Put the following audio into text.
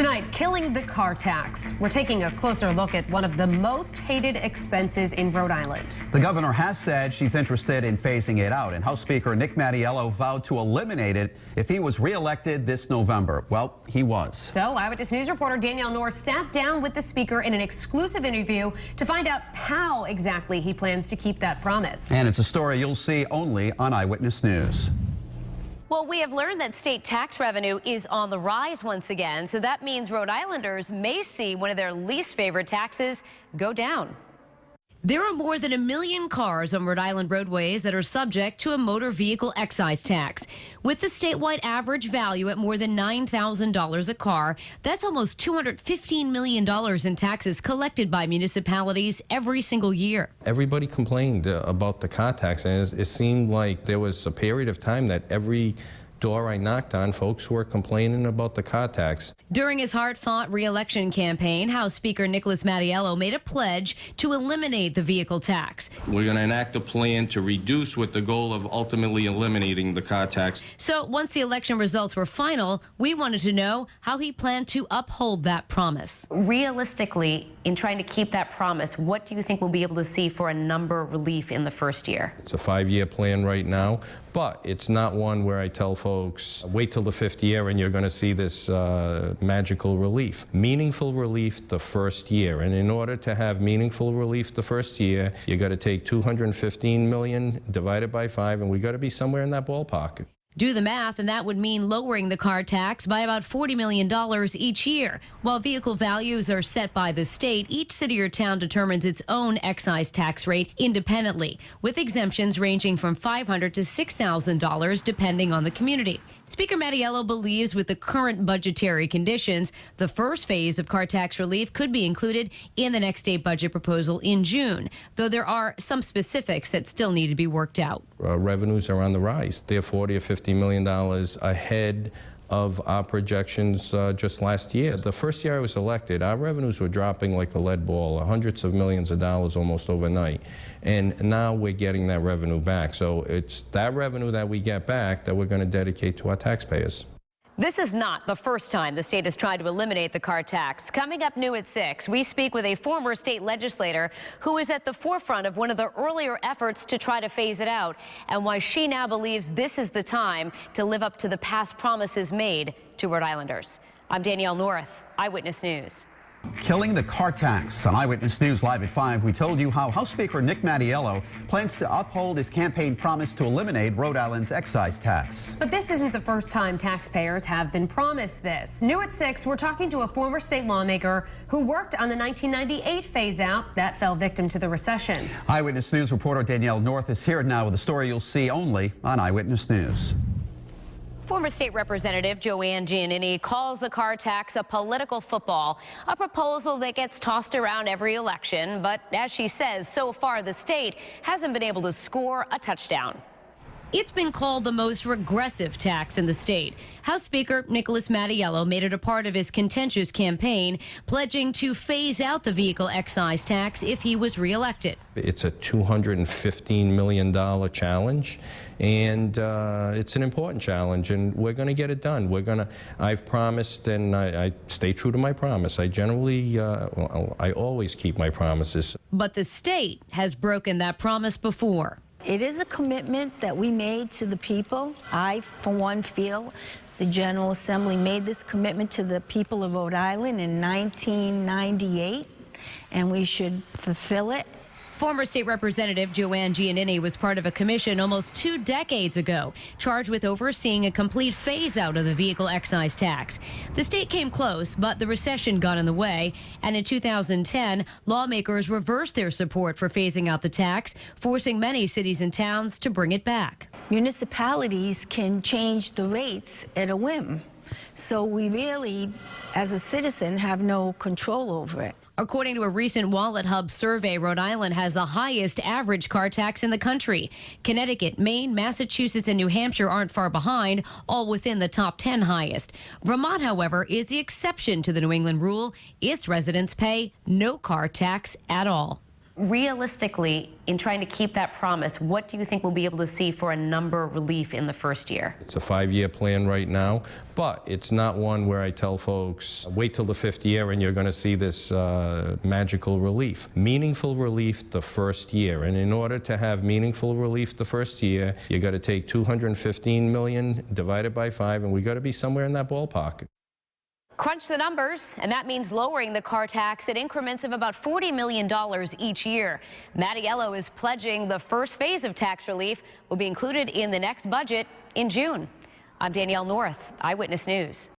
Tonight, killing the car tax. We're taking a closer look at one of the most hated expenses in Rhode Island. The governor has said she's interested in phasing it out, and House Speaker Nick Mattiello vowed to eliminate it if he was reelected this November. Well, he was. So, Eyewitness News reporter Danielle North sat down with the speaker in an exclusive interview to find out how exactly he plans to keep that promise. And it's a story you'll see only on Eyewitness News. Well, we have learned that state tax revenue is on the rise once again, so that means Rhode Islanders may see one of their least favorite taxes go down. There are more than 1 million cars on Rhode Island roadways that are subject to a motor vehicle excise tax. With the statewide average value at more than $9,000 a car, that's almost $215 million in taxes collected by municipalities every single year. Everybody complained about the car tax, and it seemed like there was a period of time that every door I knocked on, folks were complaining about the car tax. During his hard-fought re-election campaign, House Speaker Nicholas Mattiello made a pledge to eliminate the vehicle tax. We're going to enact a plan to reduce with the goal of ultimately eliminating the car tax. So once the election results were final, we wanted to know how he planned to uphold that promise. Realistically, in trying to keep that promise, what do you think we'll be able to see for a number relief in the first year? It's a 5-year plan right now, but it's not one where I tell folks, wait till the 5th year and you're going to see this magical relief. Meaningful relief the first year. And in order to have meaningful relief the first year, you got to take $215 million divided by 5, and we got to be somewhere in that ballpark. Do the math, and that would mean lowering the car tax by about $40 million each year. While vehicle values are set by the state, each city or town determines its own excise tax rate independently, with exemptions ranging from $500 to $6,000 depending on the community. Speaker Mattiello believes with the current budgetary conditions, the first phase of car tax relief could be included in the next state budget proposal in June, though there are some specifics that still need to be worked out. Revenues are on the rise. They're $40 or $50 million ahead of our projections just last year. The first year I was elected, our revenues were dropping like a lead ball, hundreds of millions of dollars almost overnight. And now we're getting that revenue back. So it's that revenue that we get back that we're going to dedicate to our taxpayers. This is not the first time the state has tried to eliminate the car tax. Coming up new at 6, we speak with a former state legislator who is at the forefront of one of the earlier efforts to try to phase it out, and why she now believes this is the time to live up to the past promises made to Rhode Islanders. I'm Danielle North, Eyewitness News. Killing the car tax. On Eyewitness News Live at 5, we told you how House Speaker Nick Mattiello plans to uphold his campaign promise to eliminate Rhode Island's excise tax. But this isn't the first time taxpayers have been promised this. New at 6, we're talking to a former state lawmaker who worked on the 1998 phase-out that fell victim to the recession. Eyewitness News reporter Danielle North is here now with a story you'll see only on Eyewitness News. Former State Representative Joanne Giannini calls the car tax a political football, a proposal that gets tossed around every election. But as she says, so far the state hasn't been able to score a touchdown. It's been called the most regressive tax in the state. House Speaker Nicholas Mattiello made it a part of his contentious campaign, pledging to phase out the vehicle excise tax if he was reelected. It's a $215 million challenge, and it's an important challenge, and we're going to get it done. I've promised, and I stay true to my promise. I generally, I always keep my promises. But the state has broken that promise before. It is a commitment that we made to the people. I, for one, feel the General Assembly made this commitment to the people of Rhode Island in 1998, and we should fulfill it. Former State Representative Joanne Giannini was part of a commission almost 2 decades ago, charged with overseeing a complete phase-out of the vehicle excise tax. The state came close, but the recession got in the way, and in 2010, lawmakers reversed their support for phasing out the tax, forcing many cities and towns to bring it back. Municipalities can change the rates at a whim, so we really, as a citizen, have no control over it. According to a recent Wallet Hub survey, Rhode Island has the highest average car tax in the country. Connecticut, Maine, Massachusetts, and New Hampshire aren't far behind, all within the top 10 highest. Vermont, however, is the exception to the New England rule. Its residents pay no car tax at all. Realistically, in trying to keep that promise, what do you think we'll be able to see for a number relief in the first year? It's a 5-year plan right now, but it's not one where I tell folks, wait till the 5th year and you're going to see this magical relief. Meaningful relief the first year, and in order to have meaningful relief the first year, you got to take $215 million divided by 5, and we got to be somewhere in that ballpark. Crunch the numbers, and that means lowering the car tax at increments of about $40 million each year. Mattiello is pledging the first phase of tax relief will be included in the next budget in June. I'm Danielle North, Eyewitness News.